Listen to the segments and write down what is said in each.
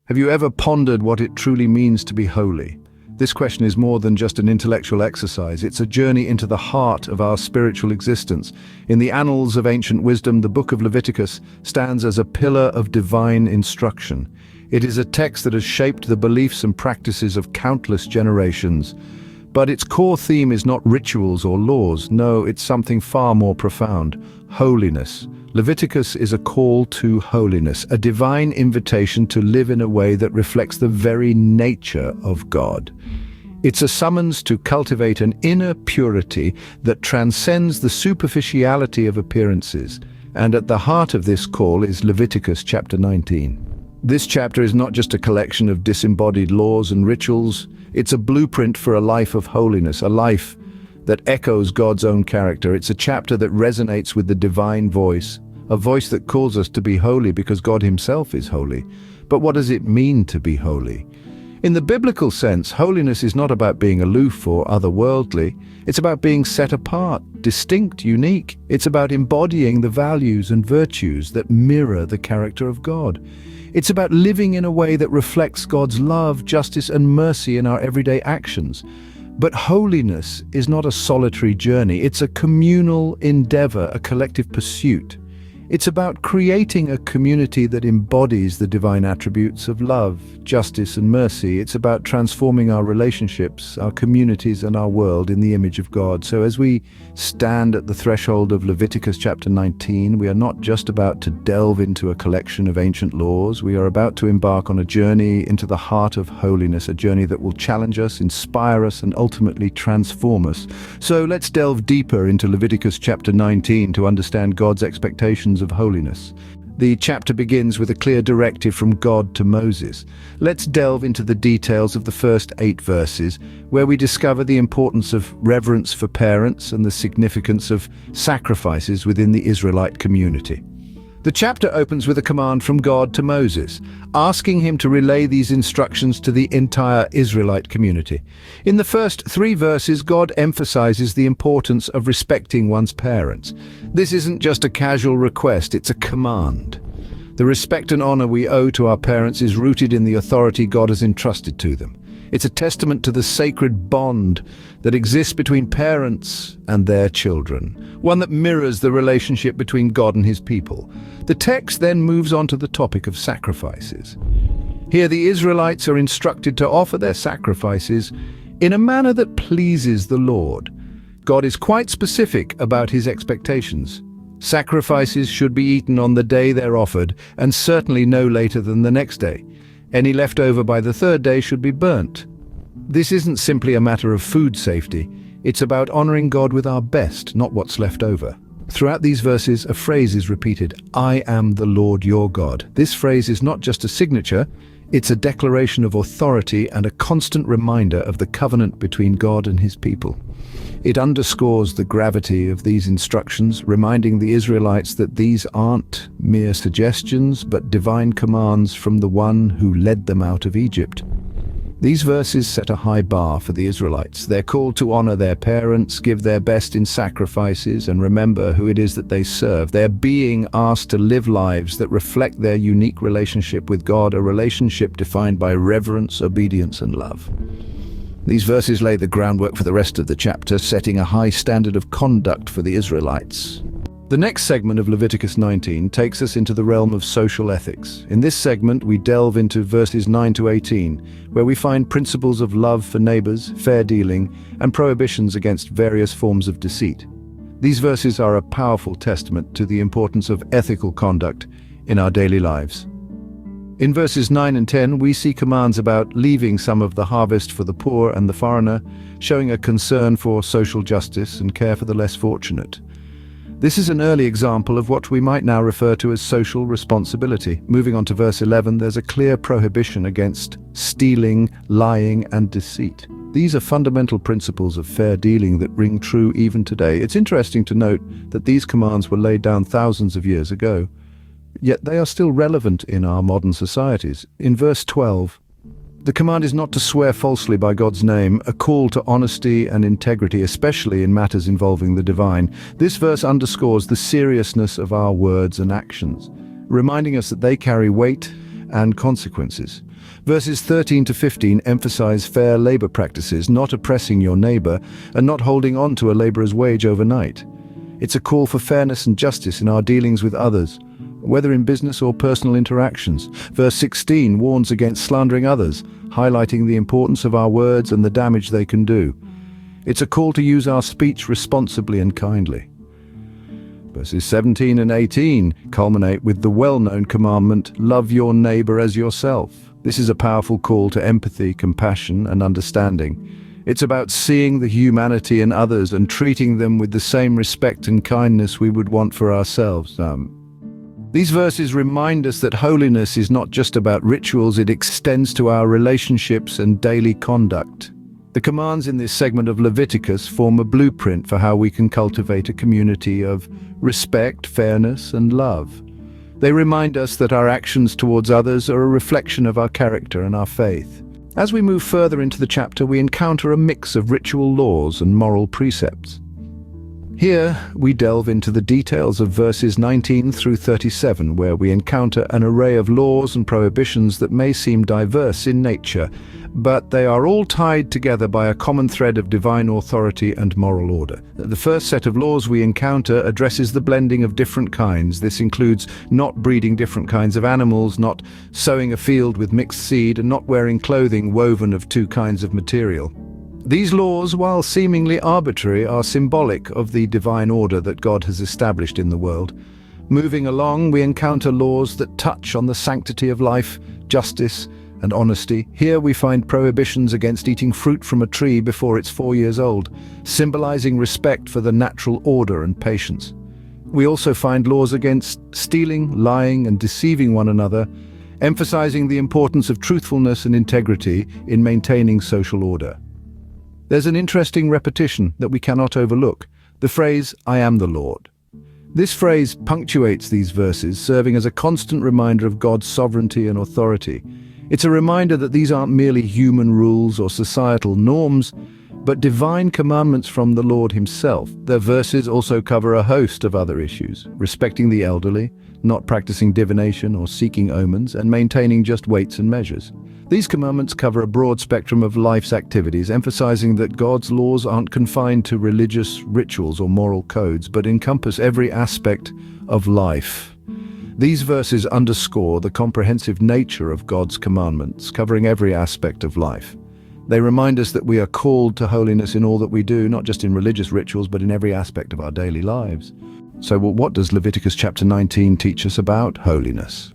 Have you ever pondered what it truly means to be holy? This question is more than just an intellectual exercise. It's a journey into the heart of our spiritual existence. In the annals of ancient wisdom, the book of Leviticus stands as a pillar of divine instruction. It is a text that has shaped the beliefs and practices of countless generations. But its core theme is not rituals or laws. No, it's something far more profound: holiness. Leviticus is a call to holiness, a divine invitation to live in a way that reflects the very nature of God. It's a summons to cultivate an inner purity that transcends the superficiality of appearances. And at the heart of this call is Leviticus Chapter 19. This chapter is not just a collection of disembodied laws and rituals. It's a blueprint for a life of holiness, a life that echoes God's own character. It's a chapter that resonates with the divine voice, a voice that calls us to be holy because God himself is holy. But what does it mean to be holy? In the biblical sense, holiness is not about being aloof or otherworldly. It's about being set apart, distinct, unique. It's about embodying the values and virtues that mirror the character of God. It's about living in a way that reflects God's love, justice, and mercy in our everyday actions. But holiness is not a solitary journey. It's a communal endeavor, a collective pursuit. It's about creating a community that embodies the divine attributes of love, justice, and mercy. It's about transforming our relationships, our communities, and our world in the image of God. So as we stand at the threshold of Leviticus chapter 19, we are not just about to delve into a collection of ancient laws. We are about to embark on a journey into the heart of holiness, a journey that will challenge us, inspire us, and ultimately transform us. So let's delve deeper into Leviticus chapter 19 to understand God's expectations of holiness. The chapter begins with a clear directive from God to Moses. Let's delve into the details of the first 8 verses, where we discover the importance of reverence for parents and the significance of sacrifices within the Israelite community. The chapter opens with a command from God to Moses, asking him to relay these instructions to the entire Israelite community. In the first 3 verses, God emphasizes the importance of respecting one's parents. This isn't just a casual request, it's a command. The respect and honor we owe to our parents is rooted in the authority God has entrusted to them. It's a testament to the sacred bond that exists between parents and their children, one that mirrors the relationship between God and his people. The text then moves on to the topic of sacrifices. Here the Israelites are instructed to offer their sacrifices in a manner that pleases the Lord. God is quite specific about his expectations. Sacrifices should be eaten on the day they're offered, and certainly no later than the next day. Any left over by the 3rd day should be burnt. This isn't simply a matter of food safety. It's about honoring God with our best, not what's left over. Throughout these verses, a phrase is repeated: "I am the Lord your God." This phrase is not just a signature, it's a declaration of authority and a constant reminder of the covenant between God and his people. It underscores the gravity of these instructions, reminding the Israelites that these aren't mere suggestions, but divine commands from the one who led them out of Egypt. These verses set a high bar for the Israelites. They're called to honor their parents, give their best in sacrifices, and remember who it is that they serve. They're being asked to live lives that reflect their unique relationship with God, a relationship defined by reverence, obedience, and love. These verses lay the groundwork for the rest of the chapter, setting a high standard of conduct for the Israelites. The next segment of Leviticus 19 takes us into the realm of social ethics. In this segment, we delve into verses 9 to 18, where we find principles of love for neighbors, fair dealing, and prohibitions against various forms of deceit. These verses are a powerful testament to the importance of ethical conduct in our daily lives. In verses 9 and 10, we see commands about leaving some of the harvest for the poor and the foreigner, showing a concern for social justice and care for the less fortunate. This is an early example of what we might now refer to as social responsibility. Moving on to verse 11, there's a clear prohibition against stealing, lying, and deceit. These are fundamental principles of fair dealing that ring true even today. It's interesting to note that these commands were laid down thousands of years ago, yet they are still relevant in our modern societies. In verse 12, the command is not to swear falsely by God's name, a call to honesty and integrity, especially in matters involving the divine. This verse underscores the seriousness of our words and actions, reminding us that they carry weight and consequences. Verses 13 to 15 emphasize fair labor practices, not oppressing your neighbor, and not holding on to a laborer's wage overnight. It's a call for fairness and justice in our dealings with others, whether in business or personal interactions. Verse 16 warns against slandering others, highlighting the importance of our words and the damage they can do. It's a call to use our speech responsibly and kindly. Verses 17 and 18 culminate with the well-known commandment, love your neighbor as yourself. This is a powerful call to empathy, compassion, and understanding. It's about seeing the humanity in others and treating them with the same respect and kindness we would want for ourselves. These verses remind us that holiness is not just about rituals, it extends to our relationships and daily conduct. The commands in this segment of Leviticus form a blueprint for how we can cultivate a community of respect, fairness, and love. They remind us that our actions towards others are a reflection of our character and our faith. As we move further into the chapter, we encounter a mix of ritual laws and moral precepts. Here, we delve into the details of verses 19 through 37, where we encounter an array of laws and prohibitions that may seem diverse in nature, but they are all tied together by a common thread of divine authority and moral order. The first set of laws we encounter addresses the blending of different kinds. This includes not breeding different kinds of animals, not sowing a field with mixed seed, and not wearing clothing woven of two kinds of material. These laws, while seemingly arbitrary, are symbolic of the divine order that God has established in the world. Moving along, we encounter laws that touch on the sanctity of life, justice, and honesty. Here we find prohibitions against eating fruit from a tree before it's 4 years old, symbolizing respect for the natural order and patience. We also find laws against stealing, lying, and deceiving one another, emphasizing the importance of truthfulness and integrity in maintaining social order. There's an interesting repetition that we cannot overlook, the phrase, "I am the Lord." This phrase punctuates these verses, serving as a constant reminder of God's sovereignty and authority. It's a reminder that these aren't merely human rules or societal norms, but divine commandments from the Lord himself. The verses also cover a host of other issues: respecting the elderly, not practicing divination or seeking omens, and maintaining just weights and measures. These commandments cover a broad spectrum of life's activities, emphasizing that God's laws aren't confined to religious rituals or moral codes, but encompass every aspect of life. These verses underscore the comprehensive nature of God's commandments, covering every aspect of life. They remind us that we are called to holiness in all that we do, not just in religious rituals, but in every aspect of our daily lives. So what does Leviticus chapter 19 teach us about holiness?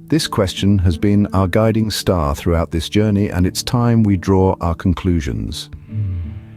This question has been our guiding star throughout this journey, and it's time we draw our conclusions.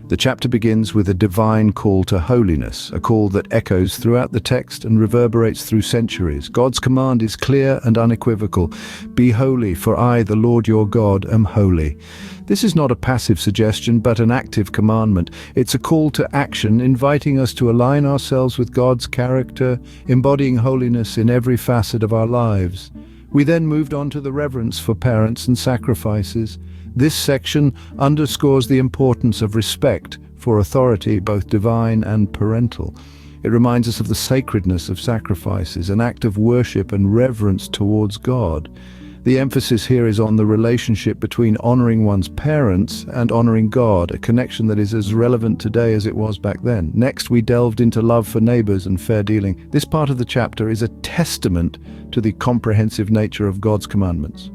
The chapter begins with a divine call to holiness, a call that echoes throughout the text and reverberates through centuries. God's command is clear and unequivocal. Be holy, for I, the Lord your God, am holy. This is not a passive suggestion, but an active commandment. It's a call to action, inviting us to align ourselves with God's character, embodying holiness in every facet of our lives. We then moved on to the reverence for parents and sacrifices. This section underscores the importance of respect for authority, both divine and parental. It reminds us of the sacredness of sacrifices, an act of worship and reverence towards God. The emphasis here is on the relationship between honoring one's parents and honoring God, a connection that is as relevant today as it was back then. Next, we delved into love for neighbors and fair dealing. This part of the chapter is a testament to the comprehensive nature of God's commandments.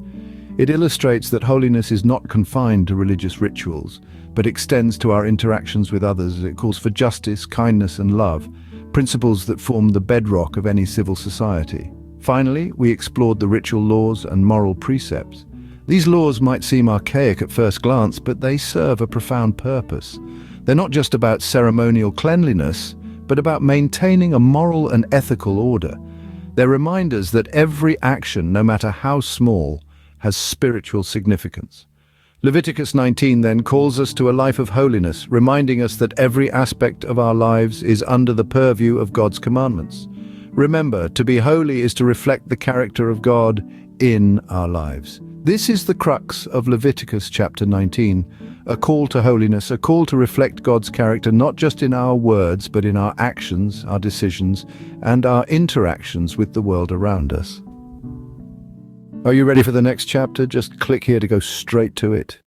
It illustrates that holiness is not confined to religious rituals, but extends to our interactions with others. It calls for justice, kindness, and love, principles that form the bedrock of any civil society. Finally, we explored the ritual laws and moral precepts. These laws might seem archaic at first glance, but they serve a profound purpose. They're not just about ceremonial cleanliness, but about maintaining a moral and ethical order. They're reminders that every action, no matter how small, has spiritual significance. Leviticus 19 then calls us to a life of holiness, reminding us that every aspect of our lives is under the purview of God's commandments. Remember, to be holy is to reflect the character of God in our lives. This is the crux of Leviticus chapter 19, a call to holiness, a call to reflect God's character not just in our words, but in our actions, our decisions, and our interactions with the world around us. Are you ready for the next chapter? Just click here to go straight to it.